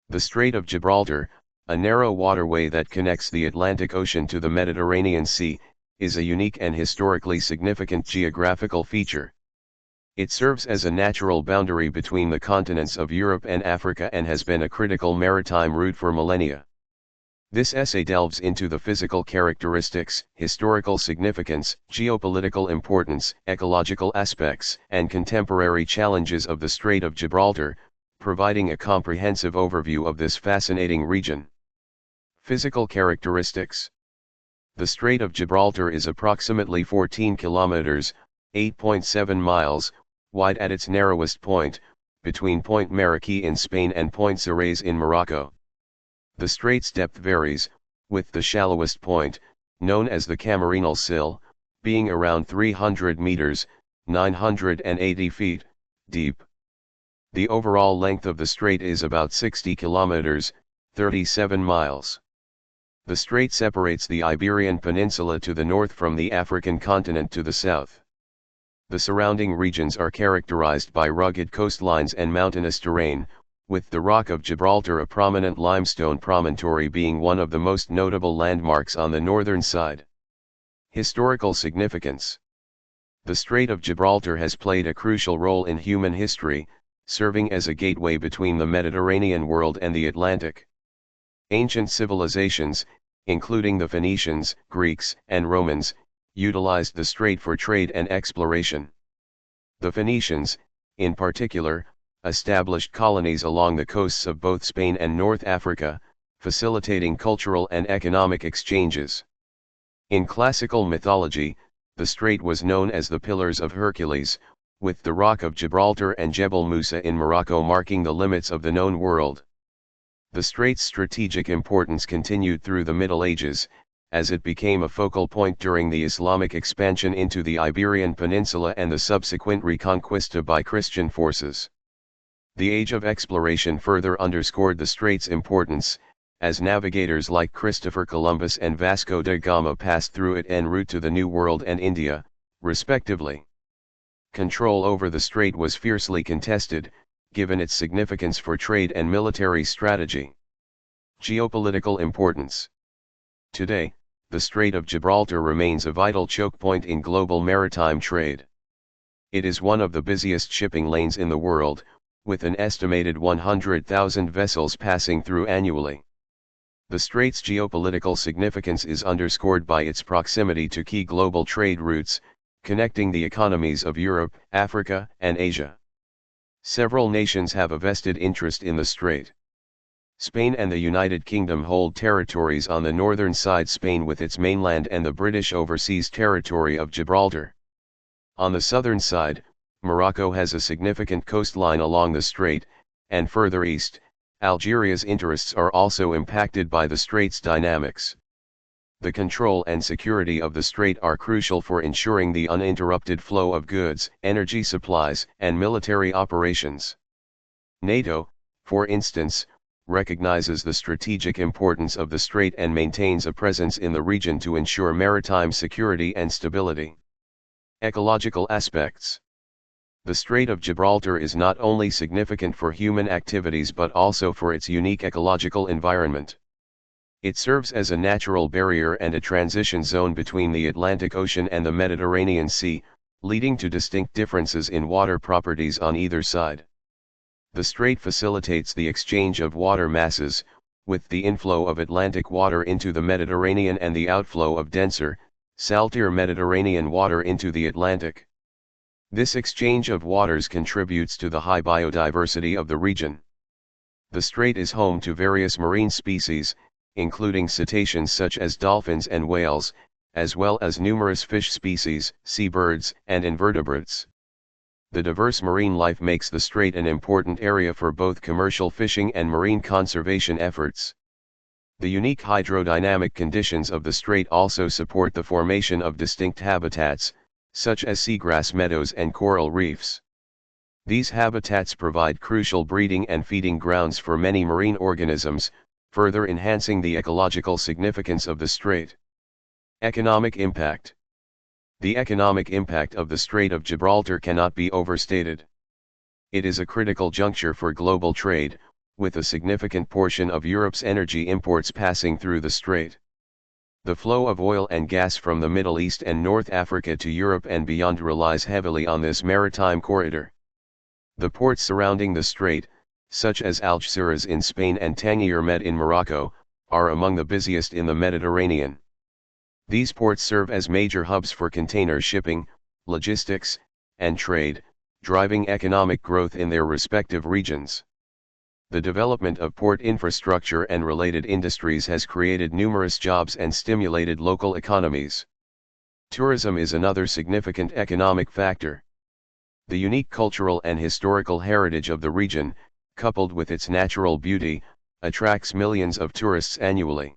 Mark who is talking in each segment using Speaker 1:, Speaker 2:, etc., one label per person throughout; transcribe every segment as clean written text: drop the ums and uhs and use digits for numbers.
Speaker 1: The Strait of Gibraltar, a narrow waterway that connects the Atlantic Ocean to the Mediterranean Sea, is a unique and historically significant geographical feature. It serves as a natural boundary between the continents of Europe and Africa and has been a critical maritime route for millennia. This essay delves into the physical characteristics, historical significance, geopolitical importance, ecological aspects, and contemporary challenges of the Strait of Gibraltar, providing a comprehensive overview of this fascinating region. Physical characteristics. The Strait of Gibraltar is approximately 14 kilometers, 8.7 miles, wide at its narrowest point, between Point Maraqui in Spain and Point Suez in Morocco. The strait's depth varies, with the shallowest point, known as the Camarínal Sill, being around 300 meters, 980 feet, deep. The overall length of the strait is about 60 kilometers, 37 miles. The strait separates the Iberian Peninsula to the north from the African continent to the south. The surrounding regions are characterized by rugged coastlines and mountainous terrain, with the Rock of Gibraltar, a prominent limestone promontory, being one of the most notable landmarks on the northern side. Historical significance. The Strait of Gibraltar has played a crucial role in human history, serving as a gateway between the Mediterranean world and the Atlantic. Ancient civilizations, including the Phoenicians, Greeks, and Romans, utilized the strait for trade and exploration. The Phoenicians, in particular, established colonies along the coasts of both Spain and North Africa, facilitating cultural and economic exchanges. In classical mythology, the strait was known as the Pillars of Hercules, with the Rock of Gibraltar and Jebel Musa in Morocco marking the limits of the known world. The strait's strategic importance continued through the Middle Ages, as it became a focal point during the Islamic expansion into the Iberian Peninsula and the subsequent reconquista by Christian forces. The Age of Exploration further underscored the strait's importance, as navigators like Christopher Columbus and Vasco da Gama passed through it en route to the New World and India, respectively. Control over the strait was fiercely contested, given its significance for trade and military strategy. Geopolitical importance. Today, the Strait of Gibraltar remains a vital choke point in global maritime trade. It is one of the busiest shipping lanes in the world, with an estimated 100,000 vessels passing through annually. The strait's geopolitical significance is underscored by its proximity to key global trade routes, connecting the economies of Europe, Africa, and Asia. Several nations have a vested interest in the strait. Spain and the United Kingdom hold territories on the northern side, Spain with its mainland and the British overseas territory of Gibraltar. On the southern side, Morocco has a significant coastline along the strait, and further east, Algeria's interests are also impacted by the strait's dynamics. The control and security of the strait are crucial for ensuring the uninterrupted flow of goods, energy supplies, and military operations. NATO, for instance, recognizes the strategic importance of the strait and maintains a presence in the region to ensure maritime security and stability. Ecological aspects. The Strait of Gibraltar is not only significant for human activities but also for its unique ecological environment. It serves as a natural barrier and a transition zone between the Atlantic Ocean and the Mediterranean Sea, leading to distinct differences in water properties on either side. The strait facilitates the exchange of water masses, with the inflow of Atlantic water into the Mediterranean and the outflow of denser, saltier Mediterranean water into the Atlantic. This exchange of waters contributes to the high biodiversity of the region. The strait is home to various marine species, including cetaceans such as dolphins and whales, as well as numerous fish species, seabirds, and invertebrates. The diverse marine life makes the strait an important area for both commercial fishing and marine conservation efforts. The unique hydrodynamic conditions of the strait also support the formation of distinct habitats, such as seagrass meadows and coral reefs. These habitats provide crucial breeding and feeding grounds for many marine organisms, further enhancing the ecological significance of the strait. Economic impact. The economic impact of the Strait of Gibraltar cannot be overstated. It is a critical juncture for global trade, with a significant portion of Europe's energy imports passing through the strait. The flow of oil and gas from the Middle East and North Africa to Europe and beyond relies heavily on this maritime corridor. The ports surrounding the strait, such as Algeciras in Spain and Tangier Med in Morocco, are among the busiest in the Mediterranean. These ports serve as major hubs for container shipping, logistics, and trade, driving economic growth in their respective regions. The development of port infrastructure and related industries has created numerous jobs and stimulated local economies. Tourism is another significant economic factor. The unique cultural and historical heritage of the region, coupled with its natural beauty, attracts millions of tourists annually.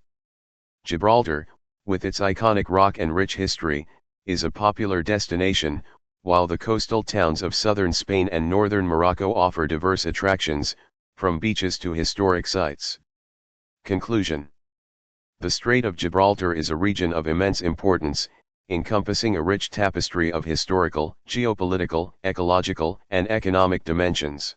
Speaker 1: Gibraltar, with its iconic rock and rich history, is a popular destination, while the coastal towns of southern Spain and northern Morocco offer diverse attractions, from beaches to historic sites. Conclusion. The Strait of Gibraltar is a region of immense importance, encompassing a rich tapestry of historical, geopolitical, ecological, and economic dimensions.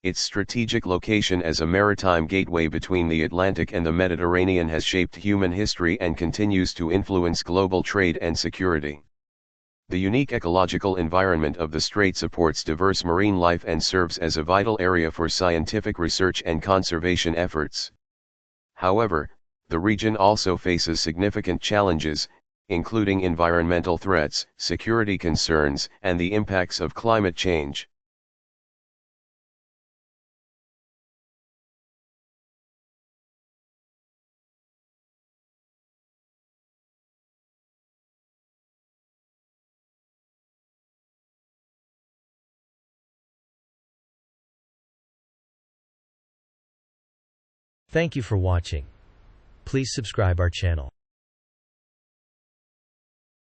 Speaker 1: Its strategic location as a maritime gateway between the Atlantic and the Mediterranean has shaped human history and continues to influence global trade and security. The unique ecological environment of the strait supports diverse marine life and serves as a vital area for scientific research and conservation efforts. However, the region also faces significant challenges, including environmental threats, security concerns, and the impacts of climate change.
Speaker 2: Thank you for watching. Please subscribe our channel.